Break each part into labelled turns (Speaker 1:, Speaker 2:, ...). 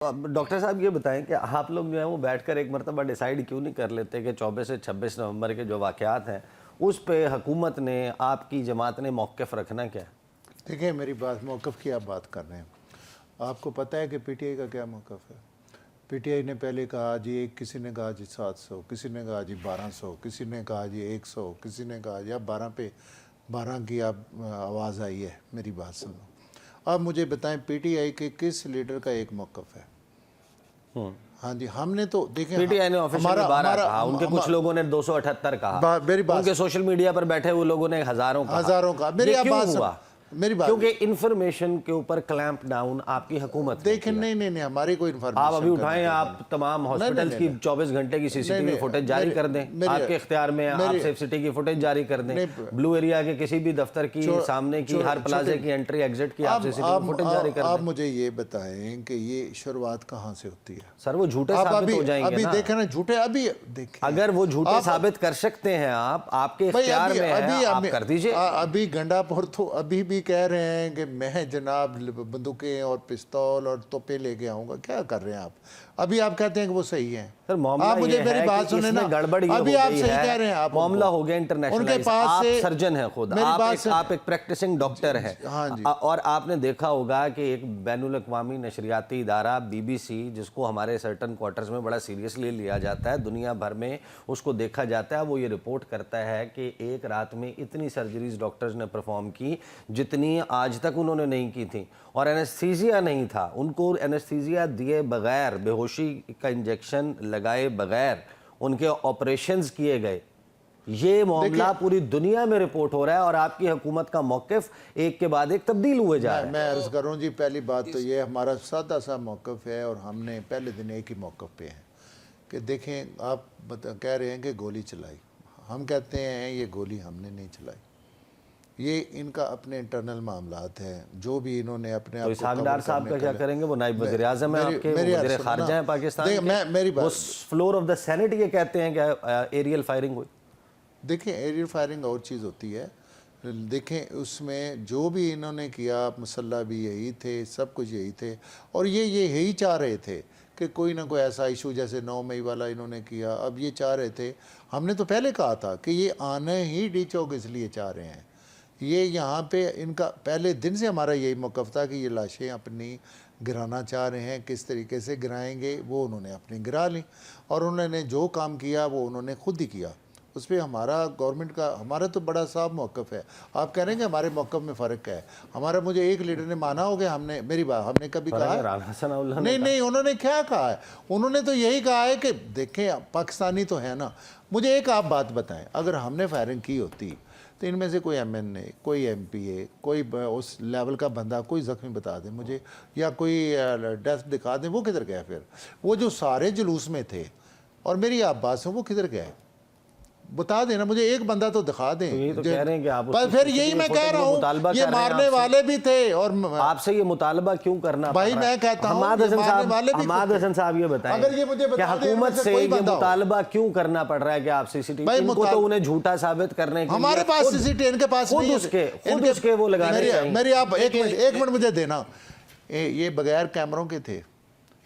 Speaker 1: अब डॉक्टर साहब ये बताएं कि आप लोग जो है वो बैठकर एक मरतबा डिसाइड क्यों नहीं कर लेते कि 24 से 26 नवंबर के जो वाक़यात हैं उस पे हुकूमत ने, आपकी जमात ने मौक़िफ़ रखना क्या है?
Speaker 2: देखिए मेरी बात, मौक़िफ़ की आप बात कर रहे हैं। आपको पता है कि पीटीआई का क्या मौक़िफ़ है? पीटीआई ने पहले कहा जी, किसी ने कहा जी 700, किसी ने कहा जी 1200, किसी ने कहा जी 100, किसी ने कहा जी अब 12 पे 12 की आप आवाज़ आई है। मेरी बात सुनो। अब मुझे बताएं पीटीआई के किस लीडर का एक मौक़िफ़ है? हाँ जी, हमने तो देखें
Speaker 1: पीटीआई ने ऑफिशियली 12 कहा, उनके कुछ लोगों ने 278 कहा,
Speaker 2: मेरी बात,
Speaker 1: उनके सोशल मीडिया पर बैठे हुए लोगों ने हज़ारों कहा।
Speaker 2: मेरी
Speaker 1: ये
Speaker 2: आप
Speaker 1: क्यों
Speaker 2: बात
Speaker 1: हुआ?
Speaker 2: मेरी बात,
Speaker 1: क्योंकि इन्फॉर्मेशन के ऊपर क्लैंप डाउन आपकी हुकूमत ने
Speaker 2: देखें
Speaker 1: किया।
Speaker 2: नहीं हमारी कोई इन्फॉर्मेशन
Speaker 1: आप अभी उठाएं, आप तमाम हॉस्पिटल्स की 24 घंटे की सीसीटीवी फुटेज जारी कर दें, आपके इख्तियार में आप सेफ सिटी की फुटेज जारी कर दें, ब्लू एरिया के किसी भी दफ्तर की सामने की हर प्लाजे की एंट्री एग्जिट की आप सीसीटीवी फुटेज जारी कर दें।
Speaker 2: आप मुझे ये बताएं कि ये शुरुआत कहाँ से होती है?
Speaker 1: सर वो झूठे साबित हो जाएंगे
Speaker 2: अभी
Speaker 1: ना।
Speaker 2: देखें ना, झूठे अभी देखें,
Speaker 1: अगर वो झूठे साबित कर सकते हैं आपके इख्तियार में है, आप कर दीजिए।
Speaker 2: अभी गंडापुर तो अभी भी कह रहे हैं कि मैं जनाब बंदूकें और पिस्तौल और तोपे लेके आऊंगा। क्या कर रहे हैं आप? अभी आप कहते हैं कि वो सही है।
Speaker 1: सर मामला
Speaker 2: आप मुझे
Speaker 1: ये
Speaker 2: मेरी
Speaker 1: है
Speaker 2: बात
Speaker 1: कि
Speaker 2: सुने ना,
Speaker 1: इसमें गड़बड़ ये
Speaker 2: अभी
Speaker 1: हो
Speaker 2: आप
Speaker 1: गई
Speaker 2: सही
Speaker 1: है,
Speaker 2: कह रहे हैं। आप
Speaker 1: मामला हो गया इंटरनेशनल,
Speaker 2: उनके पास
Speaker 1: आप
Speaker 2: से
Speaker 1: सर्जन हैं खुद, आप एक प्रैक्टिसिंग डॉक्टर है।
Speaker 2: हाँ जी।
Speaker 1: और आपने देखा होगा कि एक बैनुल अक़वामी नशरियाती इदारा BBC, जिसको हमारे सर्टन क्वार्टर्स में बड़ा सीरियसली लिया जाता है, दुनिया भर में उसको देखा जाता है, वो ये रिपोर्ट करता है कि एक रात में इतनी सर्जरीज डॉक्टर्स ने परफॉर्म की जितनी आज तक उन्होंने नहीं की थी, और एनेस्थीसिया नहीं था, उनको एनेस्थीसिया दिए बगैर, बेहोशी का इंजेक्शन लगाए बगैर उनके ऑपरेशंस किए गए। ये मामला पूरी दुनिया में रिपोर्ट हो रहा है और आपकी हुकूमत का मौक़िफ़ एक के बाद एक तब्दील हुए जा रहा है।
Speaker 2: मैं अर्ज़ करूँ जी, पहली बात तो ये हमारा सादा सा मौक़िफ़ है और हमने पहले दिन एक ही मौक़िफ़ पे हैं कि देखें, आप कह रहे हैं कि गोली चलाई, हम कहते हैं ये गोली हमने नहीं चलाई, ये इनका अपने इंटरनल मामलात हैं, जो भी इन्होंने अपने
Speaker 1: तो इसहाक़ डार साहब का क्या करेंगे? वो नायब वज़ीर आज़म है आपके, वज़ीर ख़ारिजा हैं पाकिस्तान के।
Speaker 2: मेरी बात,
Speaker 1: फ्लोर ऑफ द सेनेट ये कहते हैं कि एरियल फायरिंग हुई।
Speaker 2: देखें एरियल फायरिंग और चीज़ होती है। देखें उसमें जो भी इन्होंने किया, मसल्ला भी यही थे, सब कुछ यही थे, और ये यही चाह रहे थे कि कोई ना कोई ऐसा इशू जैसे 9 मई वाला इन्होंने किया। अब ये चाह रहे थे, हमने तो पहले कहा था कि ये आने ही डी चौक इसलिए चाह रहे हैं। ये यहाँ पे इनका पहले दिन से हमारा यही मौक़िफ़ था कि ये लाशें अपनी गिराना चाह रहे हैं, किस तरीके से गिराएंगे वो उन्होंने अपनी गिरा ली, और उन्होंने जो काम किया वो उन्होंने खुद ही किया। उस पर हमारा गवर्नमेंट का, हमारा तो बड़ा साफ मौक़िफ़ है। आप कह रहे हैं कि हमारे मौक़िफ़ में फ़र्क है। हमारा, मुझे एक लीडर ने माना हो गया, हमने, मेरी बात, हमने कभी कहा है? नहीं, उन्होंने क्या कहा है? उन्होंने तो यही कहा है कि देखें पाकिस्तानी तो है ना। मुझे एक आप बात बताएं, अगर हमने फायरिंग की होती तो इनमें से कोई MNA, कोई MPA, कोई उस लेवल का बंदा, कोई ज़ख्मी बता दे मुझे, या कोई डेथ दिखा दे, वो किधर गया? फिर वो जो सारे जुलूस में थे, और मेरी आप बात सुनो, वो किधर गए? बता देना मुझे, एक बंदा तो दिखा दें।
Speaker 1: तो यही तो कह रहे हैं कि आप,
Speaker 2: पर फिर यही मैं कह रहा हूँ, ये मारने वाले भी थे, और
Speaker 1: आपसे ये मुतालबा क्यों करना
Speaker 2: भाई? मैं कहता हूँ
Speaker 1: हमाद हसन साहब ये बताएं,
Speaker 2: अगर ये मुझे बता दें
Speaker 1: हुकूमत से ये मुतालबा क्यों करना पड़ रहा है कि आप सीसीटीवी, इनको तो उन्हें झूठा साबित करने के लिए
Speaker 2: हमारे पास सीसीटीवी, इनके पास नहीं है,
Speaker 1: खुद उसके वो लगाने चाहिए।
Speaker 2: मेरी आप एक मिनट मुझे देना। ये बगैर कैमरों के थे,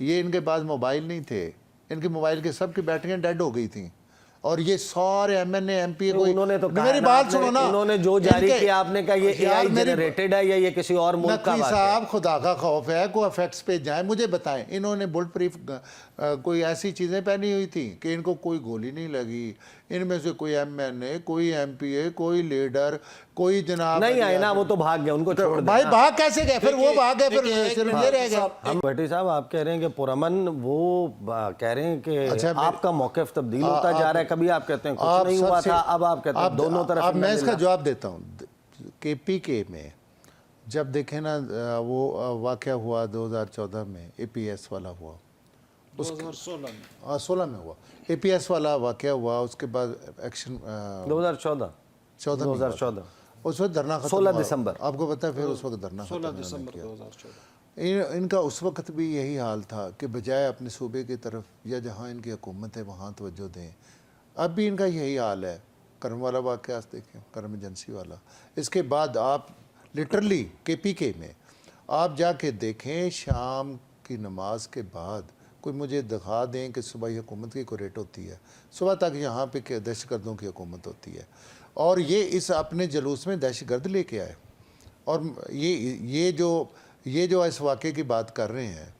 Speaker 2: ये इनके पास मोबाइल नहीं थे, इनके मोबाइल के सब की बैटरियां डेड हो गई थी, और ये सारे MNA MPA कोई,
Speaker 1: उन्होंने तो
Speaker 2: मेरी बात सुनो ना,
Speaker 1: उन्होंने जो जारी किया आपने कहा ये AI जनरेटेड है या ये किसी और मुल्क का बात है?
Speaker 2: साहब खुदा का खौफ है, कोई इफेक्ट्स पे जाए। मुझे बताएं, इन्होंने बुलेट प्रूफ कोई ऐसी चीज़ें पहनी हुई थी कि इनको कोई गोली नहीं लगी? इनमें से कोई MNA, कोई MPA, कोई लीडर, कोई जनाब
Speaker 1: नहीं आए ना, वो तो भाग गए, उनको छोड़ दे।
Speaker 2: भाई भाग कैसे गए? फिर वो भाग गए, फिर सिर्फ ये रह गया।
Speaker 1: हम भट्टी साहब, आप कह रहे हैं कि पुरअमन, वो कह रहे हैं कि आपका मौक़िफ़ तब्दील होता जा रहा है। कभी आप कहते हैं कुछ नहीं हुआ था, अब आप कहते हैं दोनों तरफ।
Speaker 2: अब मैं इसका जवाब देता हूँ। KPK में जब देखें ना, वो वाक़या हुआ 2014 में, APS वाला हुआ, 2016 में हुआ, APS वाला वाक़या हुआ, उसके बाद एक्शन 2014 उस वक्त धरना खत्म
Speaker 1: 16 दिसंबर,
Speaker 2: आपको पता है, फिर उस वक्त धरना
Speaker 3: 16 दिसंबर 2014
Speaker 2: इनका उस वक्त भी यही हाल था कि बजाय अपने सूबे की तरफ या जहाँ इनकी हुकूमत है वहाँ तवज्जो दें। अब भी इनका यही हाल है। करम वाला वाक़या देखें, करम एजेंसी वाला, इसके बाद आप लिटरली KPK में आप जाके देखें, शाम کی نماز کے بعد کوئی مجھے دکھا دیں کہ صبح حکومت کی کوئی ریٹ ہوتی ہے، صبح تک یہاں پہ کہ دہشت گردوں کی حکومت ہوتی ہے، اور یہ اس اپنے جلوس میں دہشت گرد لے کے آئے. اور یہ جو اس واقعے کی بات کر رہے ہیں،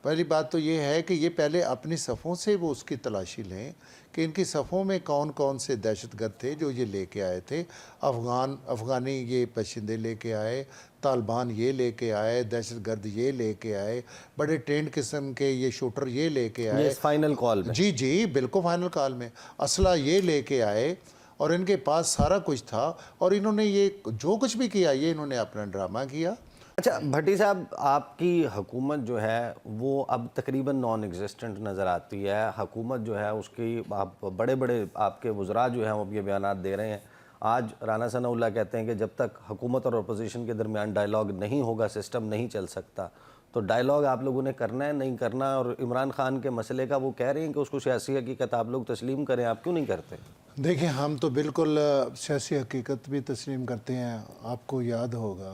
Speaker 2: پہلی بات تو یہ ہے کہ یہ پہلے اپنی صفوں سے وہ اس کی تلاشی لیں کہ ان کی صفوں میں کون کون سے دہشت گرد تھے جو یہ لے کے آئے تھے. افغانی یہ باشندے لے کے آئے، طالبان یہ لے کے آئے، دہشت گرد یہ لے کے آئے، بڑے ٹرینڈ قسم کے یہ شوٹر یہ لے کے آئے.
Speaker 1: اس فائنل کال میں
Speaker 2: جی بالکل فائنل کال میں اسلحہ یہ لے کے آئے، اور ان کے پاس سارا کچھ تھا، اور انہوں نے یہ جو کچھ بھی کیا یہ انہوں نے اپنا ڈرامہ کیا.
Speaker 1: اچھا بھٹی صاحب، آپ کی حکومت جو ہے وہ اب تقریباً نان ایگزسٹنٹ نظر آتی ہے. حکومت جو ہے اس کی آپ بڑے آپ کے وزراء جو ہیں وہ اب یہ بیانات دے رہے ہیں. آج رانا ثناء اللہ کہتے ہیں کہ جب تک حکومت اور اپوزیشن کے درمیان ڈائیلاگ نہیں ہوگا سسٹم نہیں چل سکتا. تو ڈائیلاگ آپ لوگوں نے کرنا ہے نہیں کرنا؟ اور عمران خان کے مسئلے کا وہ کہہ رہے ہیں کہ اس کو سیاسی حقیقت آپ لوگ تسلیم کریں، آپ کیوں نہیں کرتے؟
Speaker 2: دیکھیں ہم تو بالکل سیاسی حقیقت بھی تسلیم کرتے ہیں. آپ کو یاد ہوگا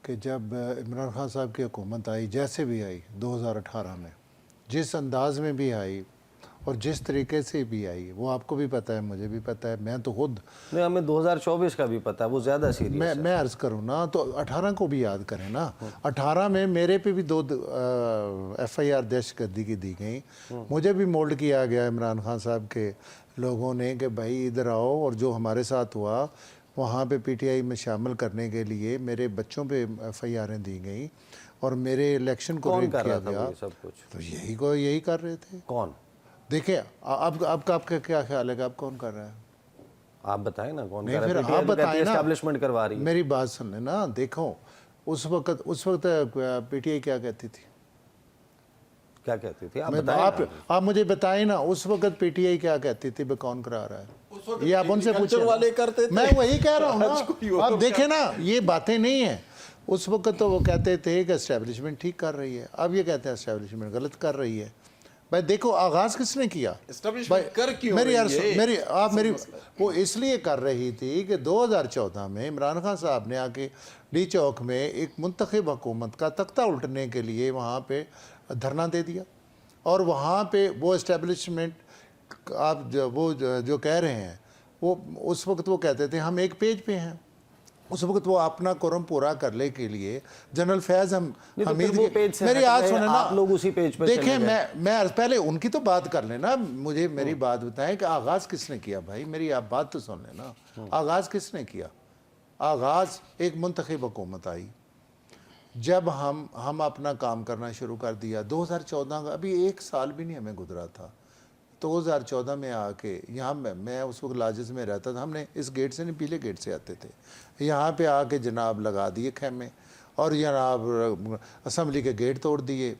Speaker 2: کہ جب عمران خان صاحب کی حکومت آئی، جیسے بھی آئی 2018 میں، جس انداز میں بھی آئی اور جس طریقے سے بھی آئی، وہ آپ کو بھی پتہ ہے، مجھے بھی پتہ ہے، میں تو خود
Speaker 1: نہیں، ہمیں 2024 کا بھی پتہ ہے، وہ زیادہ سیریس ہے.
Speaker 2: میں عرض کروں نا تو 18 کو بھی یاد کریں نا. 18 میں میرے پہ بھی 2 FIR دہشت گردی کی دی گئیں. مجھے بھی مولڈ کیا گیا عمران خان صاحب کے لوگوں نے کہ بھائی ادھر آؤ، اور جو ہمارے ساتھ ہوا وہاں پہ PTI میں شامل کرنے کے لیے میرے بچوں پہ FIRیں دی گئیں، اور میرے الیکشن کو ریگ کیا گیا.
Speaker 1: سب کچھ
Speaker 2: تو یہی کر رہے تھے.
Speaker 1: کون؟
Speaker 2: دیکھیں اب کا کیا خیال ہے کہ اب کون کر رہا ہے؟
Speaker 1: آپ بتائیں نا کون
Speaker 2: نہیں
Speaker 1: کر
Speaker 2: پھر
Speaker 1: رہا ہے؟
Speaker 2: آپ بتائیں نا،
Speaker 1: اسٹیبلشمنٹ کروا رہی ہے.
Speaker 2: میری بات سن لیں نا. دیکھو اس وقت PTI کیا کہتی تھی؟
Speaker 1: کیا کہتی تھی؟ آپ بتائیں.
Speaker 2: آپ مجھے بتائیں نا اس وقت PTI کیا کہتی تھی کون کرا رہا ہے؟ یہ آپ ان سے پوچھیں.
Speaker 3: والے کرتے تھے.
Speaker 2: میں وہی کہہ رہا ہوں نا. آپ دیکھیں نا یہ باتیں نہیں ہیں. اس وقت تو وہ کہتے تھے کہ اسٹیبلشمنٹ ٹھیک کر رہی ہے، اب یہ کہتے ہیں اسٹیبلشمنٹ غلط کر رہی ہے. بھائی دیکھو آغاز کس نے کیا؟ وہ اس لیے کر رہی تھی کہ 2014 میں عمران خان صاحب نے آ کے ڈی چوک میں ایک منتخب حکومت کا تختہ الٹنے کے لیے وہاں پہ دھرنا دے دیا، اور وہاں پہ وہ اسٹیبلشمنٹ آپ وہ جو کہہ رہے ہیں وہ اس وقت وہ کہتے تھے ہم ایک پیج پہ ہیں. اس وقت وہ اپنا قرم پورا کرنے کے لیے جنرل فیض حمید میری بات سنیں نا.
Speaker 1: آپ لوگ اسی پیج پہ
Speaker 2: دیکھیں میں پہلے ان کی تو بات کر لینا، مجھے میری بات بتائیں کہ آغاز کس نے کیا. بھائی میری آپ بات تو سن لینا. آغاز کس نے کیا؟ آغاز ایک منتخب حکومت آئی. جب ہم اپنا کام کرنا شروع کر دیا 2014 کا، ابھی 1 سال بھی نہیں ہمیں گزرا تھا. 2014 میں آ کے یہاں میں اس وقت لاجز میں رہتا تھا. ہم نے اس گیٹ سے نہیں پیلے گیٹ سے آتے تھے. یہاں پہ آ کے جناب لگا دیے خیمے، اور جناب اسمبلی کے گیٹ توڑ دیے،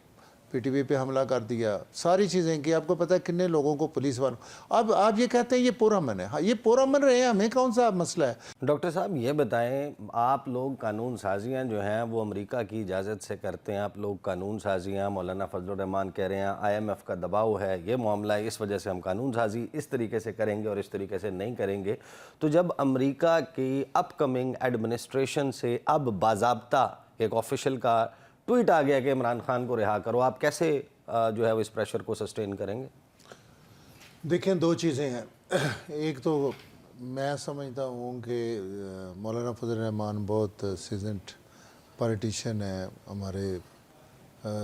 Speaker 2: PTV پہ حملہ کر دیا، ساری چیزیں کی. آپ کو پتہ ہے کتنے لوگوں کو پولیس والوں. اب آپ یہ کہتے ہیں یہ پرامن ہے. ہاں یہ پرامن رہے ہیں، ہمیں کون سا مسئلہ ہے؟
Speaker 1: ڈاکٹر صاحب یہ بتائیں، آپ لوگ قانون سازیاں جو ہیں وہ امریکہ کی اجازت سے کرتے ہیں. آپ لوگ قانون سازیاں، مولانا فضل الرحمان کہہ رہے ہیں IMF کا دباؤ ہے، یہ معاملہ ہے، اس وجہ سے ہم قانون سازی اس طریقے سے کریں گے اور اس طریقے سے نہیں کریں گے. تو جب امریکہ کی اپ کمنگ ایڈمنسٹریشن سے اب باضابطہ ایک آفیشل کا ٹویٹ آ گیا کہ عمران خان کو رہا کرو، آپ کیسے جو ہے اس پریشر کو سسٹین کریں گے؟
Speaker 2: دیکھیں 2 چیزیں ہیں. ایک تو میں سمجھتا ہوں کہ مولانا فضل الرحمان بہت سیزنٹ پولیٹیشین ہے، ہمارے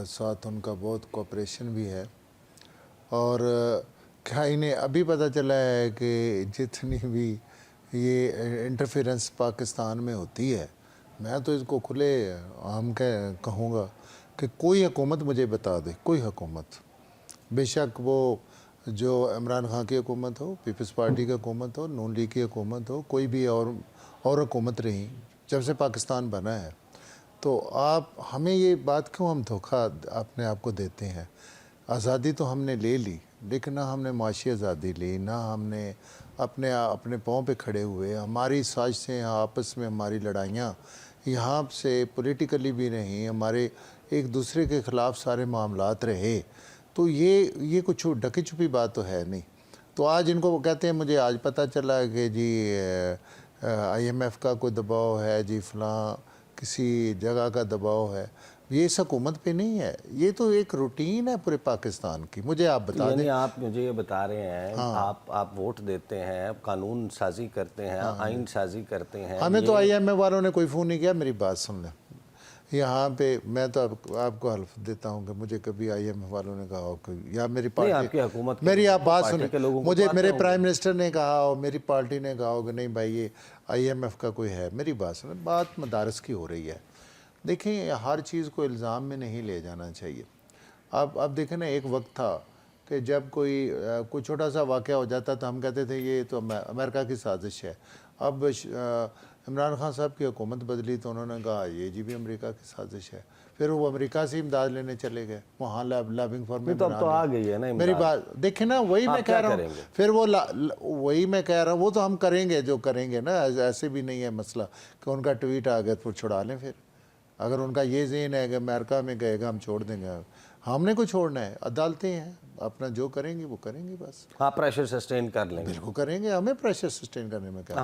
Speaker 2: ساتھ ان کا بہت کوپریشن بھی ہے. اور کیا انہیں ابھی پتہ چلا ہے کہ جتنی بھی یہ انٹرفیرنس پاکستان میں ہوتی ہے، میں تو اس کو کھلے عام کہوں گا کہ کوئی حکومت مجھے بتا دے، کوئی حکومت، بے شک وہ جو عمران خان کی حکومت ہو، پیپلز پارٹی کی حکومت ہو، نون لیگ کی حکومت ہو، کوئی بھی اور حکومت رہی جب سے پاکستان بنا ہے، تو آپ ہمیں یہ بات کیوں ہم دھوکہ اپنے آپ کو دیتے ہیں؟ آزادی تو ہم نے لے لی، لیکن نہ ہم نے معاشی آزادی لی، نہ ہم نے اپنے پاؤں پہ کھڑے ہوئے. ہماری سازشیں آپس میں، ہماری لڑائیاں یہاں سے پولیٹیکلی بھی رہیں، ہمارے ایک دوسرے کے خلاف سارے معاملات رہے. تو یہ کچھ ڈکی چھپی بات تو ہے نہیں. تو آج ان کو وہ کہتے ہیں مجھے آج پتہ چلا کہ جی IMF کا کوئی دباؤ ہے، جی فلاں کسی جگہ کا دباؤ ہے. ये इस हुकूमत पे नहीं है, ये तो एक रूटीन है पूरे पाकिस्तान की। मुझे आप बता
Speaker 1: यानी
Speaker 2: दें,
Speaker 1: आप मुझे ये बता रहे हैं आप वोट देते हैं, कानून साजी करते हैं, आइन साजी करते हैं,
Speaker 2: हमें तो IMF वालों ने कोई फ़ोन नहीं किया। मेरी बात सुन लें, यहाँ पे मैं तो आपको हल्फ देता हूँ कि मुझे कभी IMF वालों ने कहा हो कि या मेरी
Speaker 1: आपकी
Speaker 2: पार्टी,
Speaker 1: हुकूमत के
Speaker 2: मेरी आप
Speaker 1: लोगों को,
Speaker 2: बात
Speaker 1: पार्टी के लोगों
Speaker 2: सुने,
Speaker 1: को
Speaker 2: मुझे
Speaker 1: बातें
Speaker 2: मेरे
Speaker 1: होंगी।
Speaker 2: प्राइम मिनिस्टर ने कहा हो, मेरी पार्टी ने कहा हो कि नहीं भाई ये IMF का कोई है। मेरी बात सुने, बात मदारस की हो रही है। देखें, हर चीज़ को इल्ज़ाम में नहीं ले जाना चाहिए। अब देखें ना, एक वक्त था कि जब कोई छोटा सा वाक़या हो जाता तो हम कहते थे ये तो अमेरिका की साजिश है। अब इमरान खान साहब की हुकूमत बदली तो उन्होंने कहा ये जी भी अमेरिका की साजिश है। फिर वो अमेरिका से इमदाद लेने चले गए, वहाँ लैबिंग फॉर्म में
Speaker 1: तो अब तो आ गई है ना
Speaker 2: मेरी
Speaker 1: इमदाद।
Speaker 2: बात देखें ना, वही मैं कह रहा हूँ। फिर वो वही मैं कह रहा हूँ, वो तो हम करेंगे जो करेंगे ना, ऐसे भी नहीं है मसला कि उनका ट्वीट आ गया तो छुड़ा लें। फिर अगर उनका ये ज़हन है कि अमेरिका में गएगा हम छोड़ देंगे, हमने को छोड़ना है, अदालतें हैं, अपना जो करेंगी वो करेंगी बस।
Speaker 1: हाँ, प्रेशर सस्टेन कर लेंगे।
Speaker 2: बिल्कुल करेंगे, हमें प्रेशर सस्टेन करने में क्या